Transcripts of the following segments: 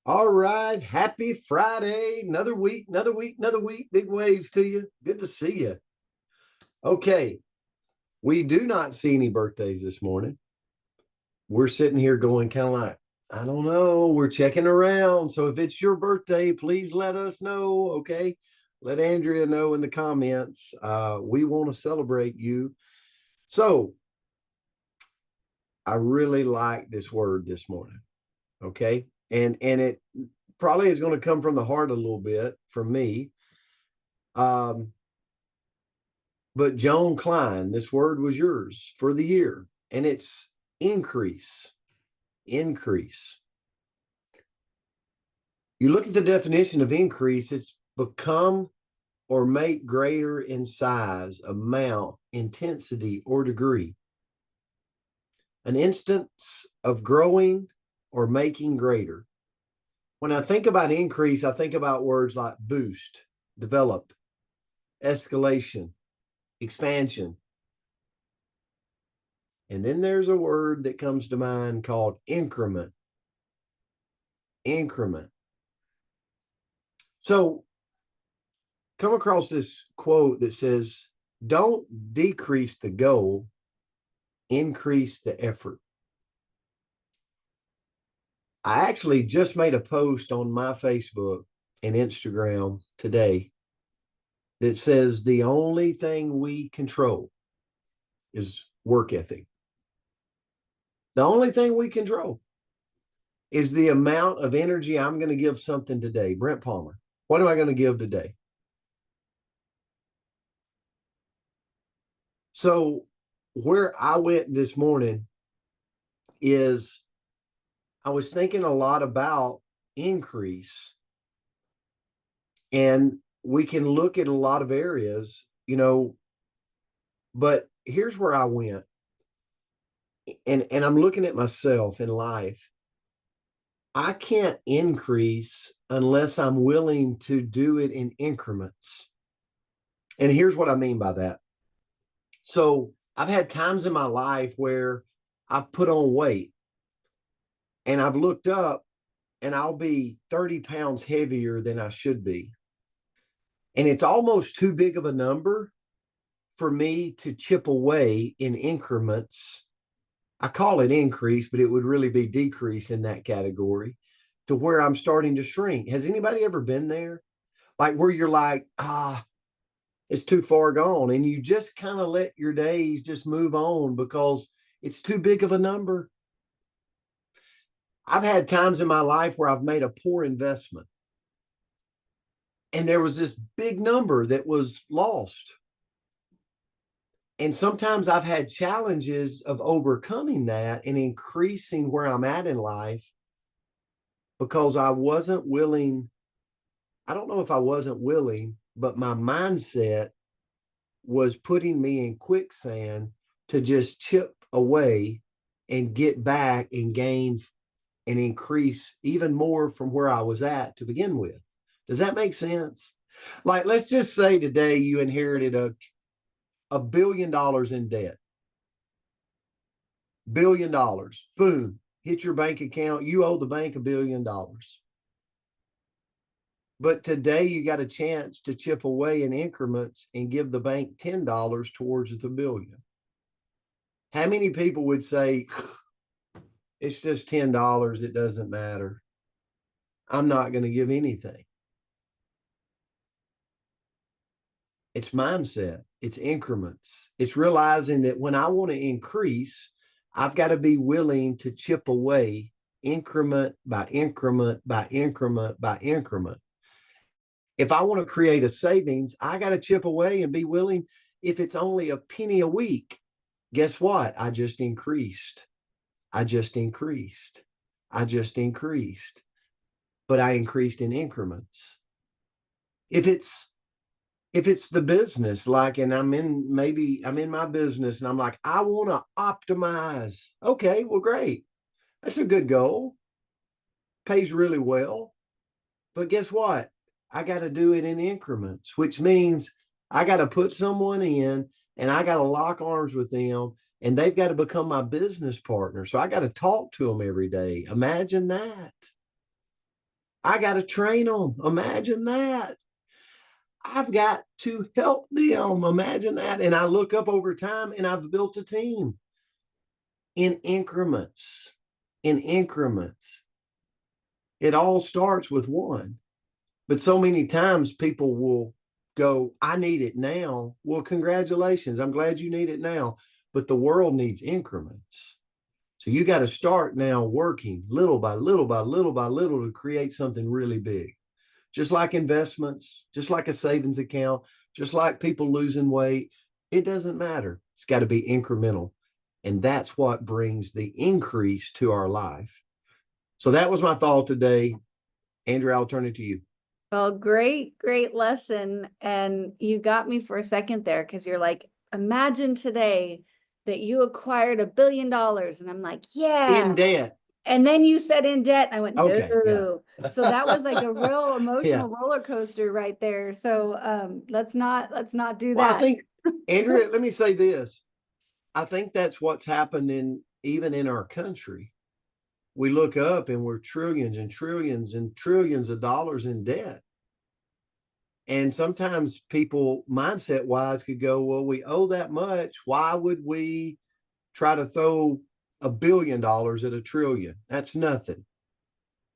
All right. Happy Friday. Another week, another week, another week. Big waves to you. Good to see you. Okay. We do not see any birthdays this morning. We're sitting here going kind of like, I don't know. We're checking around. So if it's your birthday, please let us know. Okay. Let Andrea know in the comments. We want to celebrate you. So I really like this word this morning. Okay. And it probably is going to come from the heart a little bit for me. Um, but Joan Klein, this word was yours for the year, and it's increase. Increase. You look at the definition of increase, it's become or make greater in size, amount, intensity, or degree. An instance of growing or making greater. When I think about increase, I think about words like boost, develop, escalation, expansion. And then there's a word that comes to mind called increment. Increment. So come across this quote that says, don't decrease the goal, increase the effort. I actually just made a post on my Facebook and Instagram today that says the only thing we control is work ethic. The only thing we control is the amount of energy I'm going to give something today. Brent Palmer, what am I going to give today? So where I went this morning is I was thinking a lot about increase, and we can look at a lot of areas, but here's where I went. And I'm looking at myself in life. I can't increase unless I'm willing to do it in increments. And here's what I mean by that. So I've had times in my life where I've put on weight and I've looked up and I'll be 30 pounds heavier than I should be. And it's almost too big of a number for me to chip away in increments. I call it increase, but it would really be decrease in that category to where I'm starting to shrink. Has anybody ever been there? Like where you're like, it's too far gone. And you just kind of let your days just move on because it's too big of a number. I've had times in my life where I've made a poor investment and there was this big number that was lost. And sometimes I've had challenges of overcoming that and increasing where I'm at in life because I wasn't willing. I don't know if I wasn't willing, but my mindset was putting me in quicksand to just chip away and get back and gain and increase even more from where I was at to begin with. Does that make sense? Like, let's just say today you inherited $1 billion in debt. $1 billion. Boom. Hit your bank account. You owe the bank $1 billion. But today you got a chance to chip away in increments and give the bank $10 towards the billion. How many people would say, it's just $10, it doesn't matter? I'm not going to give anything. It's mindset, it's increments. It's realizing that when I want to increase, I've got to be willing to chip away increment by increment by increment by increment. If I want to create a savings, I got to chip away and be willing. If it's only a penny a week, guess what? I just increased. I just increased. I just increased. But I increased in increments. If it's the business, like, and I'm in my business and I'm like, I want to optimize. Okay, well, great. That's a good goal. Pays really well. But guess what? I got to do it in increments, which means I got to put someone in and I got to lock arms with them and they've got to become my business partner. So I got to talk to them every day. Imagine that. I got to train them. Imagine that. I've got to help them. Imagine that. And I look up over time and I've built a team in increments. In increments. It all starts with one. But so many times people will go, I need it now. Well, congratulations. I'm glad you need it now. But the world needs increments. So you got to start now working little by little by little by little to create something really big. Just like investments, just like a savings account, just like people losing weight, it doesn't matter. It's got to be incremental. And that's what brings the increase to our life. So that was my thought today. Andrew, I'll turn it to you. Well, great lesson. And you got me for a second there because you're like, imagine today that you acquired $1 billion. And I'm like, yeah. In debt. And then you said in debt. I went, Okay. Yeah. no. So that was like a real Yeah. emotional roller coaster right there. So let's not do Well, I that. think, Andrea, let me say this. I think that's what's happened in even in our country. We look up and we're trillions and trillions and trillions of dollars in debt. And sometimes people, mindset wise, could go, well, we owe that much. Why would we try to throw $1 billion at a trillion? That's nothing.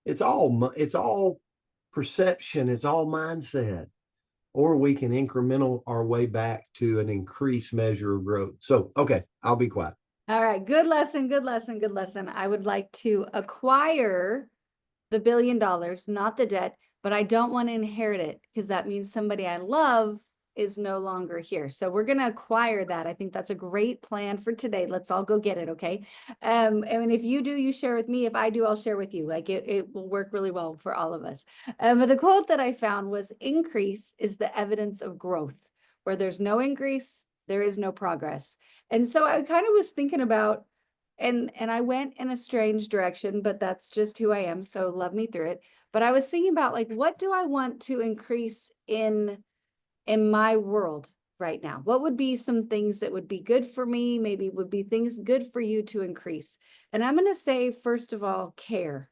It's all perception. It's all mindset. Or we can incremental our way back to an increased measure of growth. So, okay, I'll be quiet. All right. Good lesson. Good lesson. Good lesson. I would like to acquire the $1 billion, not the debt, but I don't want to inherit it because that means somebody I love is no longer here. So we're going to acquire that. I think that's a great plan for today. Let's all go get it. Okay. And if you do, you share with me. If I do, I'll share with you. Like it will work really well for all of us. But the quote that I found was increase is the evidence of growth. Where there's no increase, there is no progress. And so I kind of was thinking about and I went in a strange direction, but that's just who I am. So love me through it. But I was thinking about like, what do I want to increase in my world right now? What would be some things that would be good for me? Maybe would be things good for you to increase. And I'm going to say, first of all, care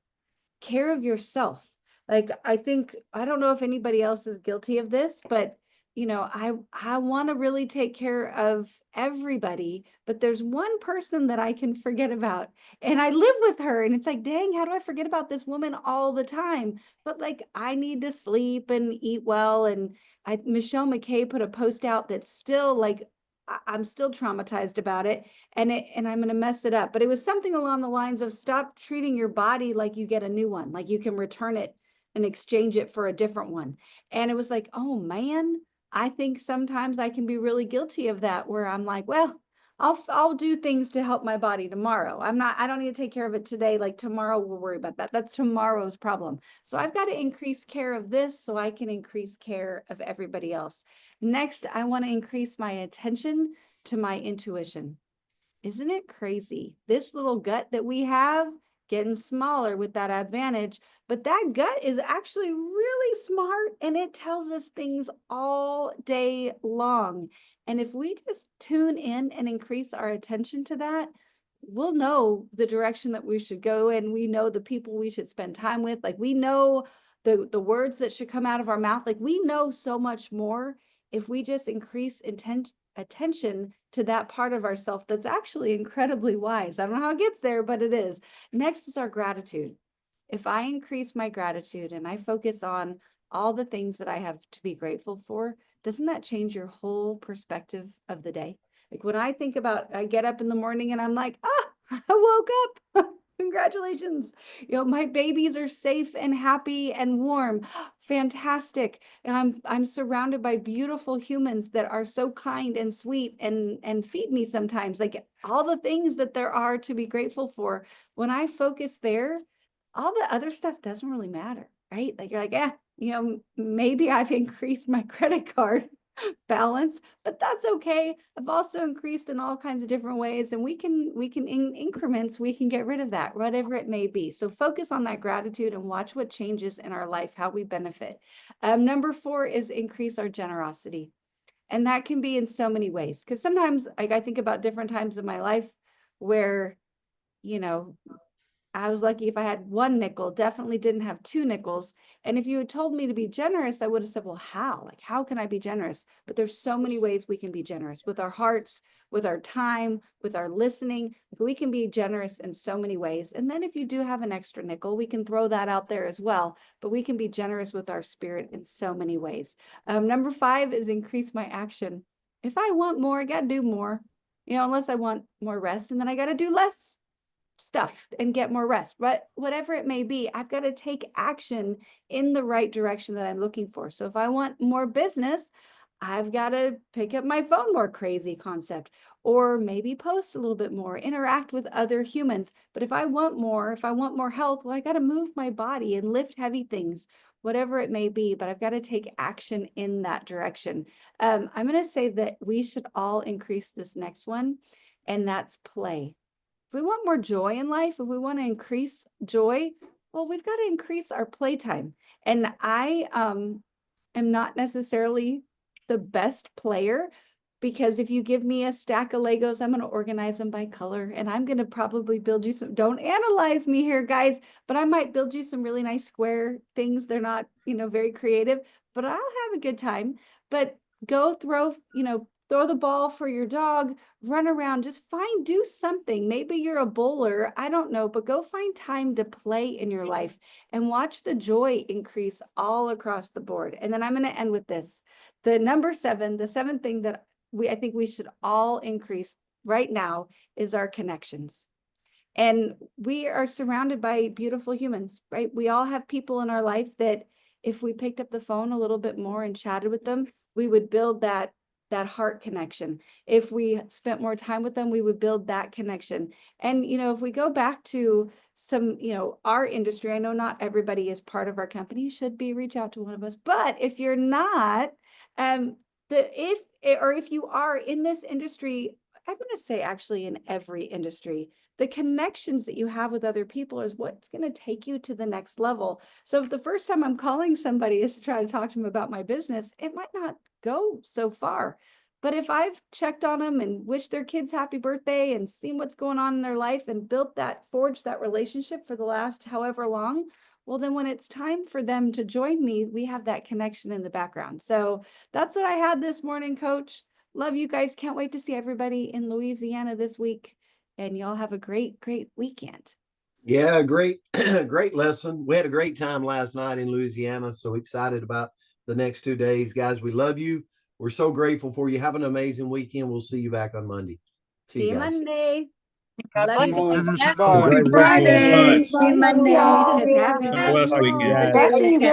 of yourself. Like I think I don't know if anybody else is guilty of this, but I want to really take care of everybody, but there's one person that I can forget about. And I live with her and it's like, dang, how do I forget about this woman all the time? But like I need to sleep and eat well. And Michelle McKay put a post out that's still like I'm still traumatized about it and I'm going to mess it up. But it was something along the lines of stop treating your body like you get a new one, like you can return it and exchange it for a different one. And it was like, oh man, I think sometimes I can be really guilty of that where I'm like, well, I'll do things to help my body tomorrow. I don't need to take care of it today. Like tomorrow we'll worry about that. That's tomorrow's problem. So I've got to increase care of this so I can increase care of everybody else. Next, I want to increase my attention to my intuition. Isn't it crazy? This little gut that we have getting smaller with that advantage, but that gut is actually really smart and it tells us things all day long. And if we just tune in and increase our attention to that, we'll know the direction that we should go and we know the people we should spend time with. Like we know the words that should come out of our mouth. Like we know so much more if we just increase attention to that part of ourself that's actually incredibly wise. I don't know how it gets there, but it is. Next is our gratitude. If I increase my gratitude and I focus on all the things that I have to be grateful for, doesn't that change your whole perspective of the day? Like when I think about, I get up in the morning and I'm like, I woke up. Congratulations. My babies are safe and happy and warm. Fantastic. And I'm surrounded by beautiful humans that are so kind and sweet and feed me sometimes. Like all the things that there are to be grateful for. When I focus there, all the other stuff doesn't really matter, right? Like you're like, maybe I've increased my credit card balance, but that's okay. I've also increased in all kinds of different ways, and we can in increments, we can get rid of that, whatever it may be. So focus on that gratitude and watch what changes in our life, how we benefit. Number 4 is increase our generosity. And that can be in so many ways. Because sometimes, like, I think about different times in my life where, you know, I was lucky if I had one nickel, definitely didn't have two nickels. And if you had told me to be generous, I would have said, well, how? Like, how can I be generous? But there's so many ways we can be generous with our hearts, with our time, with our listening. We can be generous in so many ways. And then if you do have an extra nickel, we can throw that out there as well. But we can be generous with our spirit in so many ways. Number 5 is increase my action. If I want more, I got to do more, unless I want more rest, and then I got to do less stuff and get more rest. But whatever it may be, I've got to take action in the right direction that I'm looking for. So if I want more business, I've got to pick up my phone more, crazy concept, or maybe post a little bit more, interact with other humans. But if I want more health, well, I got to move my body and lift heavy things, whatever it may be, but I've got to take action in that direction. I'm going to say that we should all increase this next one, and that's play. If we want more joy in life, if we want to increase joy, well, we've got to increase our playtime. And I am not necessarily the best player, because if you give me a stack of Legos, I'm going to organize them by color, and I'm going to probably build you some, don't analyze me here, guys, but I might build you some really nice square things. They're not, very creative, but I'll have a good time. But go throw the ball for your dog, run around, just do something. Maybe you're a bowler, I don't know, but go find time to play in your life and watch the joy increase all across the board. And then I'm going to end with this. The number 7, the 7th thing that I think we should all increase right now is our connections. And we are surrounded by beautiful humans, right? We all have people in our life that if we picked up the phone a little bit more and chatted with them, we would build that heart connection. If we spent more time with them, we would build that connection. And, if we go back to some, our industry, I know not everybody is part of our company, should be, reach out to one of us. But if you're not, if you are in this industry, I'm going to say actually in every industry, the connections that you have with other people is what's going to take you to the next level. So if the first time I'm calling somebody is to try to talk to them about my business, it might not go so far. But if I've checked on them and wished their kids happy birthday and seen what's going on in their life and forged that relationship for the last however long, well, then when it's time for them to join me, we have that connection in the background. So that's what I had this morning, Coach. Love you guys. Can't wait to see everybody in Louisiana this week. And y'all have a great, great weekend. Yeah, great, great lesson. We had a great time last night in Louisiana. So excited about the next 2 days. Guys, we love you. We're so grateful for you. Have an amazing weekend. We'll see you back on Monday. See you Monday. God Love bless you. you. Happy Happy Friday. Friday. See you Monday. Happy Have a blessed weekend. Blessings,